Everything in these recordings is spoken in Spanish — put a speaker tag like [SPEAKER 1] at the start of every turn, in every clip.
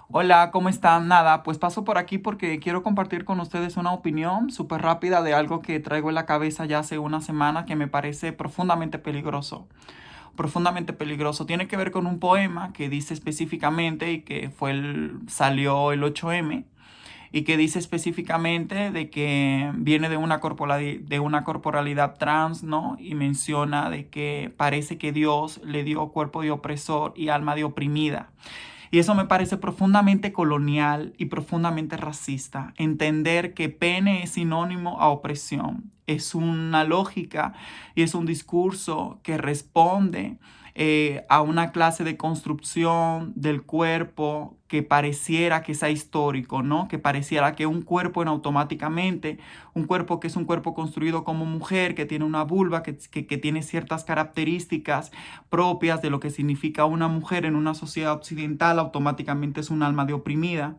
[SPEAKER 1] Hola, ¿cómo están? Nada, pues paso por aquí porque quiero compartir con ustedes una opinión súper rápida de algo que traigo en la cabeza ya hace una semana que me parece profundamente peligroso. Profundamente peligroso. Tiene que ver con un poema que dice específicamente y que salió el 8M y que dice específicamente de que viene de una corporalidad trans, ¿no? Y menciona de que parece que Dios le dio cuerpo de opresor y alma de oprimida. Y eso me parece profundamente colonial y profundamente racista. Entender que pene es sinónimo a opresión. Es una lógica y es un discurso que responde a una clase de construcción del cuerpo que pareciera que sea histórico, ¿no? Que pareciera que un cuerpo en automáticamente, un cuerpo que es un cuerpo construido como mujer, que tiene una vulva, que tiene ciertas características propias de lo que significa una mujer en una sociedad occidental, automáticamente es un alma de oprimida.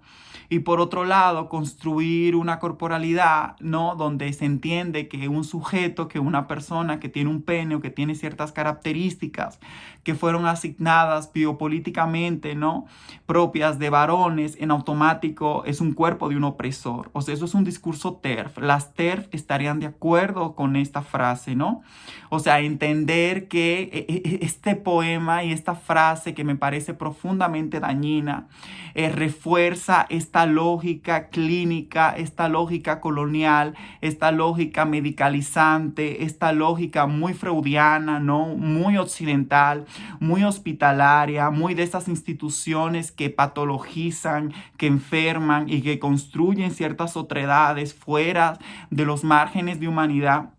[SPEAKER 1] Y por otro lado, construir una corporalidad, ¿no? Donde se entiende que un sujeto, que una persona que tiene un pene o que tiene ciertas características que fueron asignadas biopolíticamente, ¿no? Propias de varones, en automático es un cuerpo de un opresor. O sea, eso es un discurso TERF. Las TERF estarían de acuerdo con esta frase, ¿no? O sea, entender que este poema y esta frase que me parece profundamente dañina refuerza esta lógica clínica, esta lógica colonial, esta lógica medicalizante, esta lógica muy freudiana, ¿no? Muy occidental, muy hospitalaria, muy de estas instituciones que patologizan, que enferman y que construyen ciertas otredades fuera de los márgenes de humanidad,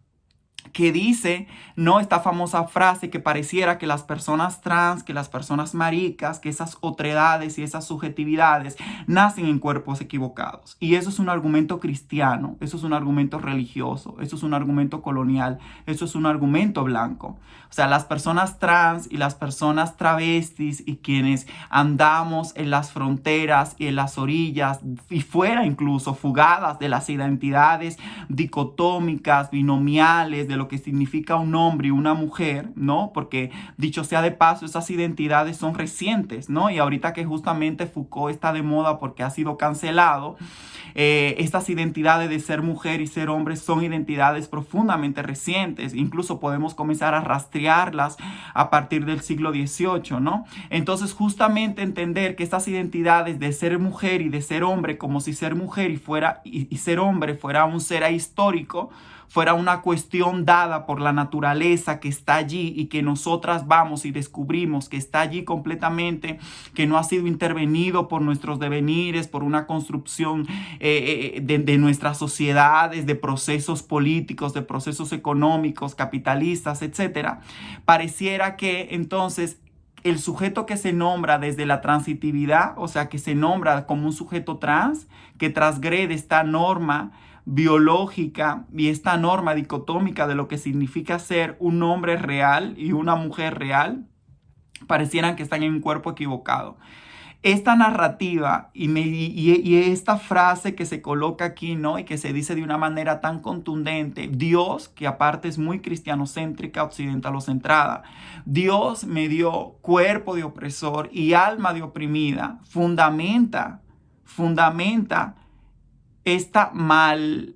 [SPEAKER 1] que dice, ¿no? Esta famosa frase que pareciera que las personas trans, que las personas maricas, que esas otredades y esas subjetividades nacen en cuerpos equivocados. Y eso es un argumento cristiano, eso es un argumento religioso, eso es un argumento colonial, eso es un argumento blanco. O sea, las personas trans y las personas travestis y quienes andamos en las fronteras y en las orillas y fuera incluso fugadas de las identidades dicotómicas, binomiales, de lo que significa un hombre y una mujer, ¿no? Porque dicho sea de paso, esas identidades son recientes, ¿no? Y ahorita que justamente Foucault está de moda porque ha sido cancelado, estas identidades de ser mujer y ser hombre son identidades profundamente recientes. Incluso podemos comenzar a rastrearlas a partir del siglo XVIII, ¿no? Entonces, justamente entender que estas identidades de ser mujer y de ser hombre, como si ser mujer y ser hombre fuera un ser ahistórico, fuera una cuestión dada por la naturaleza que está allí y que nosotras vamos y descubrimos que está allí completamente, que no ha sido intervenido por nuestros devenires, por una construcción de nuestras sociedades, de procesos políticos, de procesos económicos, capitalistas, etcétera. Pareciera que entonces el sujeto que se nombra desde la transitividad, o sea, que se nombra como un sujeto trans, que transgrede esta norma biológica y esta norma dicotómica de lo que significa ser un hombre real y una mujer real, parecieran que están en un cuerpo equivocado. Esta narrativa y esta frase que se coloca aquí, ¿no? Y que se dice de una manera tan contundente, Dios, que aparte es muy cristianocéntrica, occidentalocentrada, Dios me dio cuerpo de opresor y alma de oprimida, fundamenta esta mal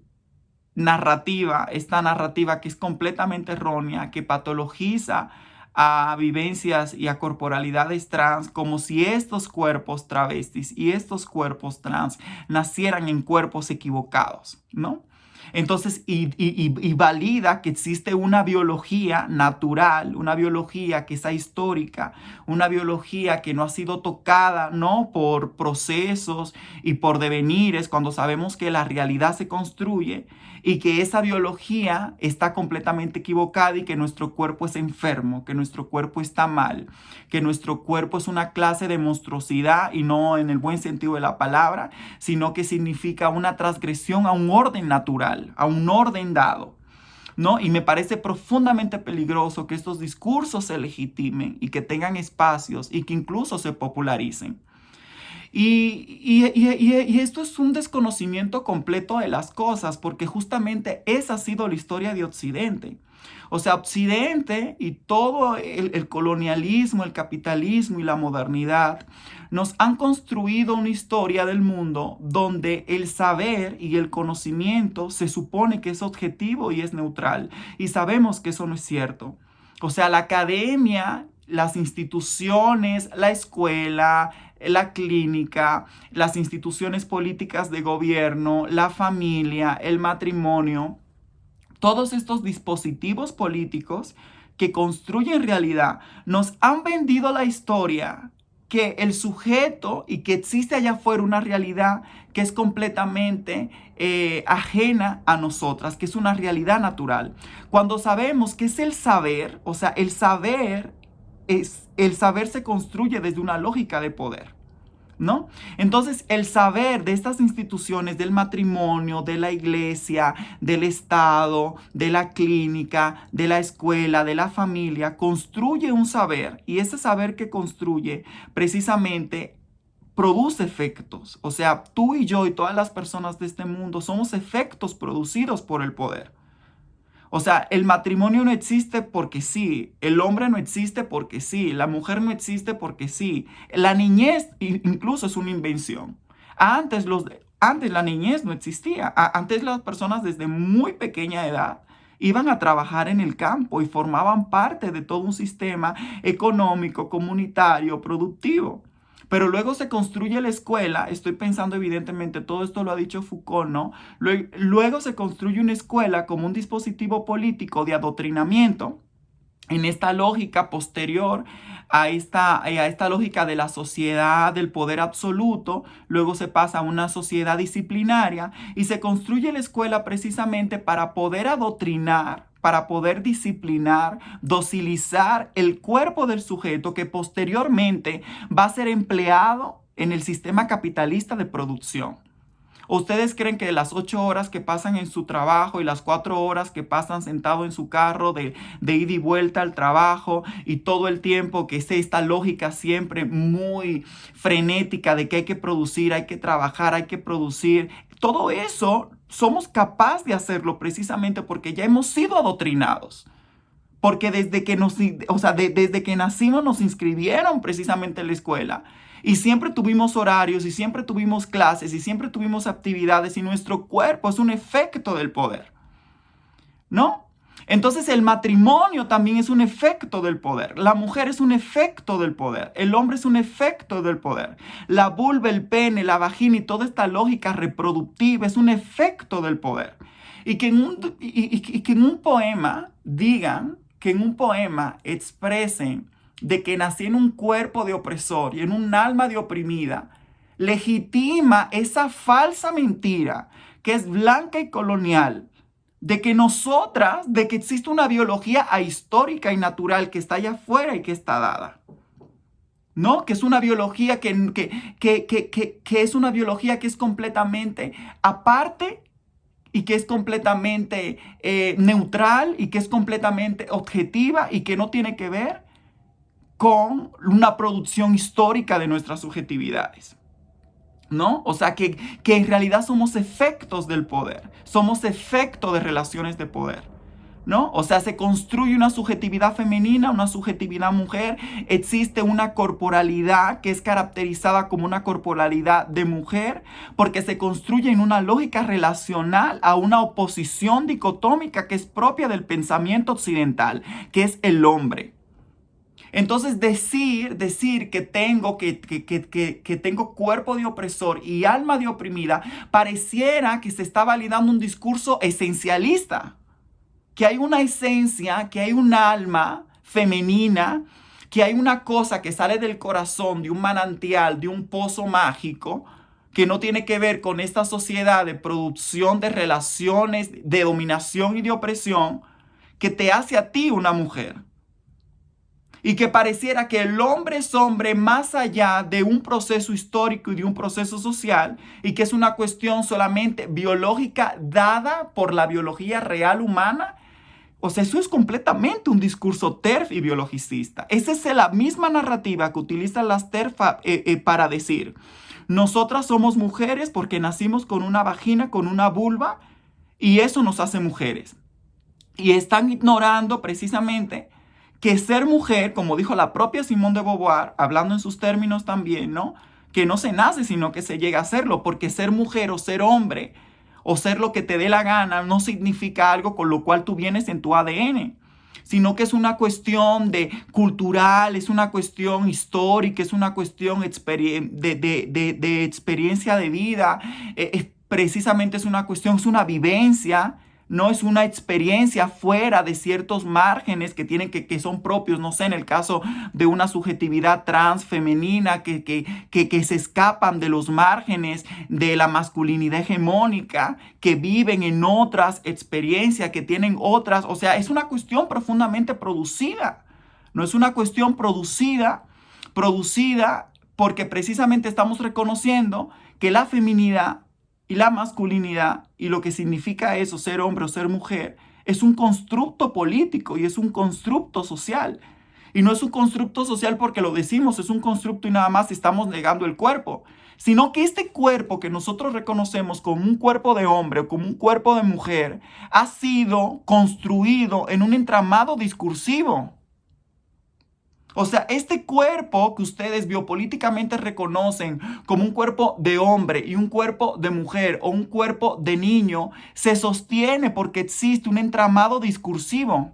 [SPEAKER 1] narrativa, esta narrativa que es completamente errónea, que patologiza a vivencias y a corporalidades trans como si estos cuerpos travestis y estos cuerpos trans nacieran en cuerpos equivocados, ¿no? Entonces, y valida que existe una biología natural, una biología que sea histórica, una biología que no ha sido tocada, ¿no? Por procesos y por devenires, cuando sabemos que la realidad se construye y que esa biología está completamente equivocada y que nuestro cuerpo es enfermo, que nuestro cuerpo está mal, que nuestro cuerpo es una clase de monstruosidad y no en el buen sentido de la palabra, sino que significa una transgresión a un orden natural, a un orden dado, ¿no? Y me parece profundamente peligroso que estos discursos se legitimen y que tengan espacios y que incluso se popularicen. Y esto es un desconocimiento completo de las cosas, porque justamente esa ha sido la historia de Occidente. O sea, Occidente y todo el colonialismo, el capitalismo y la modernidad nos han construido una historia del mundo donde el saber y el conocimiento se supone que es objetivo y es neutral. Y sabemos que eso no es cierto. O sea, la academia, las instituciones, la escuela, la clínica, las instituciones políticas de gobierno, la familia, el matrimonio, todos estos dispositivos políticos que construyen realidad nos han vendido la historia que el sujeto y que existe allá afuera una realidad que es completamente ajena a nosotras, que es una realidad natural. Cuando sabemos que es el saber, o sea, el saber se construye desde una lógica de poder, ¿no? Entonces, el saber de estas instituciones, del matrimonio, de la iglesia, del Estado, de la clínica, de la escuela, de la familia, construye un saber, y ese saber que construye precisamente produce efectos. O sea, tú y yo y todas las personas de este mundo somos efectos producidos por el poder. O sea, el matrimonio no existe porque sí, el hombre no existe porque sí, la mujer no existe porque sí, la niñez incluso es una invención. Antes, antes la niñez no existía, antes las personas desde muy pequeña edad iban a trabajar en el campo y formaban parte de todo un sistema económico, comunitario, productivo. Pero luego se construye la escuela, estoy pensando evidentemente, todo esto lo ha dicho Foucault, ¿no? Luego se construye una escuela como un dispositivo político de adoctrinamiento en esta lógica posterior a esta lógica de la sociedad del poder absoluto. Luego se pasa a una sociedad disciplinaria y se construye la escuela precisamente para poder adoctrinar, para poder disciplinar, docilizar el cuerpo del sujeto que posteriormente va a ser empleado en el sistema capitalista de producción. ¿Ustedes creen que las 8 horas que pasan en su trabajo y las 4 horas que pasan sentado en su carro de ida y vuelta al trabajo y todo el tiempo que es esta lógica siempre muy frenética de que hay que producir, hay que trabajar, hay que producir, todo eso somos capaces de hacerlo precisamente porque ya hemos sido adoctrinados? Porque desde que nacimos nos inscribieron precisamente en la escuela. Y siempre tuvimos horarios y siempre tuvimos clases y siempre tuvimos actividades y nuestro cuerpo es un efecto del poder, ¿no? Entonces el matrimonio también es un efecto del poder. La mujer es un efecto del poder. El hombre es un efecto del poder. La vulva, el pene, la vagina y toda esta lógica reproductiva es un efecto del poder. Y que en un poema digan, que en un poema expresen de que nací en un cuerpo de opresor y en un alma de oprimida, legitima esa falsa mentira que es blanca y colonial, de que de que existe una biología ahistórica y natural que está allá afuera y que está dada. ¿No? Que es una biología que es una biología que es completamente aparte y que es completamente neutral y que es completamente objetiva y que no tiene que ver con una producción histórica de nuestras subjetividades, ¿no? O sea, que en realidad somos efectos del poder, somos efecto de relaciones de poder, ¿no? O sea, se construye una subjetividad femenina, una subjetividad mujer, existe una corporalidad que es caracterizada como una corporalidad de mujer, porque se construye en una lógica relacional a una oposición dicotómica que es propia del pensamiento occidental, que es el hombre. Entonces decir que tengo cuerpo de opresor y alma de oprimida, pareciera que se está validando un discurso esencialista, que hay una esencia, que hay un alma femenina, que hay una cosa que sale del corazón, de un manantial, de un pozo mágico, que no tiene que ver con esta sociedad de producción de relaciones, de dominación y de opresión, que te hace a ti una mujer. Y que pareciera que el hombre es hombre más allá de un proceso histórico y de un proceso social, y que es una cuestión solamente biológica dada por la biología real humana. O sea, eso es completamente un discurso TERF y biologicista. Esa es la misma narrativa que utilizan las TERF para decir: nosotras somos mujeres porque nacimos con una vagina, con una vulva, y eso nos hace mujeres. Y están ignorando precisamente que ser mujer, como dijo la propia Simone de Beauvoir, hablando en sus términos también, ¿no? Que no se nace, sino que se llega a serlo, porque ser mujer o ser hombre o ser lo que te dé la gana no significa algo con lo cual tú vienes en tu ADN, sino que es una cuestión de cultural, es una cuestión histórica, es una cuestión de experiencia de vida, precisamente es una cuestión, es una vivencia, no es una experiencia fuera de ciertos márgenes que tienen que son propios, no sé, en el caso de una subjetividad trans femenina que se escapan de los márgenes de la masculinidad hegemónica, que viven en otras experiencias, que tienen otras, o sea, es una cuestión profundamente producida, no es una cuestión producida porque precisamente estamos reconociendo que la feminidad y la masculinidad y lo que significa eso, ser hombre o ser mujer, es un constructo político y es un constructo social. Y no es un constructo social porque lo decimos, es un constructo y nada más estamos negando el cuerpo, sino que este cuerpo que nosotros reconocemos como un cuerpo de hombre o como un cuerpo de mujer ha sido construido en un entramado discursivo. O sea, este cuerpo que ustedes biopolíticamente reconocen como un cuerpo de hombre y un cuerpo de mujer o un cuerpo de niño se sostiene porque existe un entramado discursivo.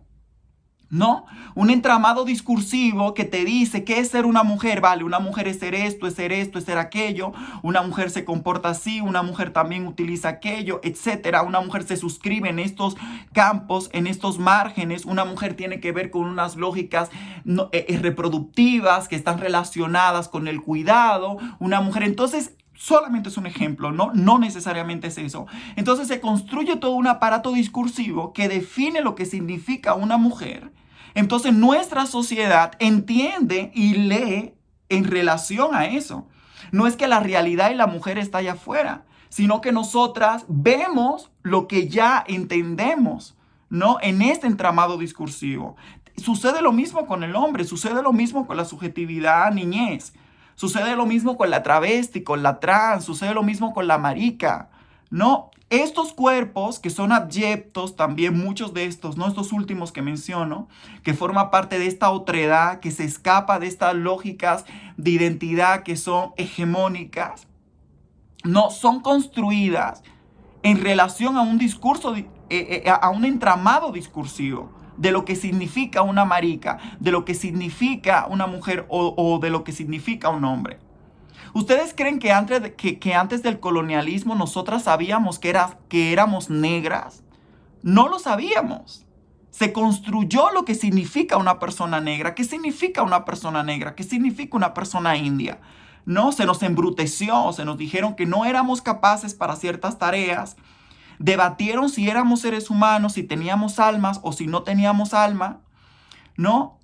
[SPEAKER 1] ¿No? Un entramado discursivo que te dice qué es ser una mujer, vale, una mujer es ser esto, es ser esto, es ser aquello, una mujer se comporta así, una mujer también utiliza aquello, etcétera, una mujer se suscribe en estos campos, en estos márgenes, una mujer tiene que ver con unas lógicas reproductivas que están relacionadas con el cuidado, una mujer, entonces solamente es un ejemplo, ¿no? No necesariamente es eso. Entonces se construye todo un aparato discursivo que define lo que significa una mujer. Entonces nuestra sociedad entiende y lee en relación a eso. No es que la realidad y la mujer está allá afuera, sino que nosotras vemos lo que ya entendemos, ¿no? En este entramado discursivo. Sucede lo mismo con el hombre, sucede lo mismo con la subjetividad niñez. Sucede lo mismo con la travesti, con la trans, sucede lo mismo con la marica, ¿no? Estos cuerpos que son abyectos, también muchos de estos, no estos últimos que menciono, que forman parte de esta otredad, que se escapa de estas lógicas de identidad que son hegemónicas, no son construidas en relación a un discurso, a un entramado discursivo de lo que significa una marica, de lo que significa una mujer o de lo que significa un hombre. ¿Ustedes creen que antes del colonialismo nosotras sabíamos que éramos negras? No lo sabíamos. Se construyó lo que significa una persona negra. ¿Qué significa una persona negra? ¿Qué significa una persona india? No, se nos embruteció, se nos dijeron que no éramos capaces para ciertas tareas. Debatieron si éramos seres humanos, si teníamos almas o si no teníamos alma, ¿no?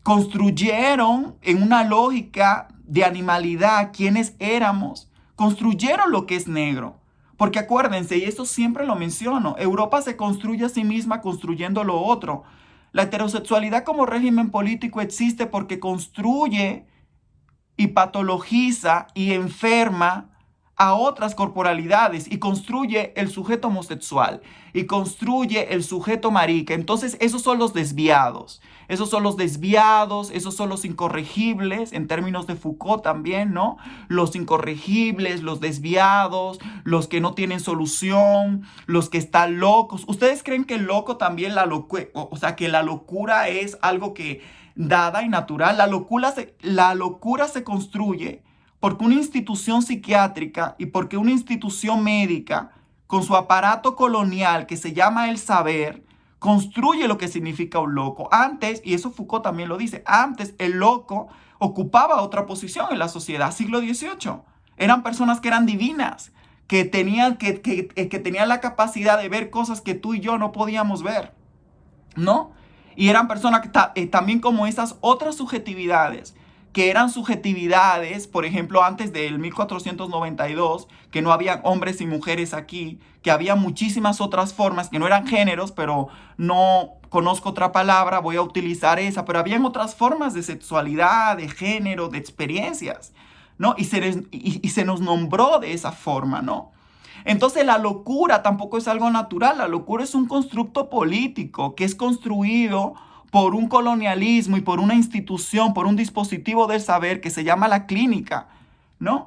[SPEAKER 1] Construyeron en una lógica de animalidad quiénes éramos, construyeron lo que es negro. Porque acuérdense, y esto siempre lo menciono, Europa se construye a sí misma construyendo lo otro. La heterosexualidad como régimen político existe porque construye y patologiza y enferma a otras corporalidades y construye el sujeto homosexual y construye el sujeto marica. Entonces esos son los desviados. Esos son los desviados, esos son los incorregibles, en términos de Foucault también, ¿no? Los incorregibles, los desviados, los que no tienen solución, los que están locos. ¿Ustedes creen que el loco también, o sea, que la locura es algo que dada y natural? La locura se construye porque una institución psiquiátrica y porque una institución médica, con su aparato colonial que se llama el saber, construye lo que significa un loco. Antes, y eso Foucault también lo dice, antes el loco ocupaba otra posición en la sociedad, siglo XVIII. Eran personas que eran divinas, que tenían la capacidad de ver cosas que tú y yo no podíamos ver, ¿no? Y eran personas que también como esas otras subjetividades, que eran subjetividades, por ejemplo, antes del 1492, que no había hombres y mujeres aquí, que había muchísimas otras formas, que no eran géneros, pero no conozco otra palabra, voy a utilizar esa, pero habían otras formas de sexualidad, de género, de experiencias, ¿no? Y se nos nombró de esa forma, ¿no? Entonces la locura tampoco es algo natural, la locura es un constructo político que es construido por un colonialismo y por una institución, por un dispositivo del saber que se llama la clínica, ¿no?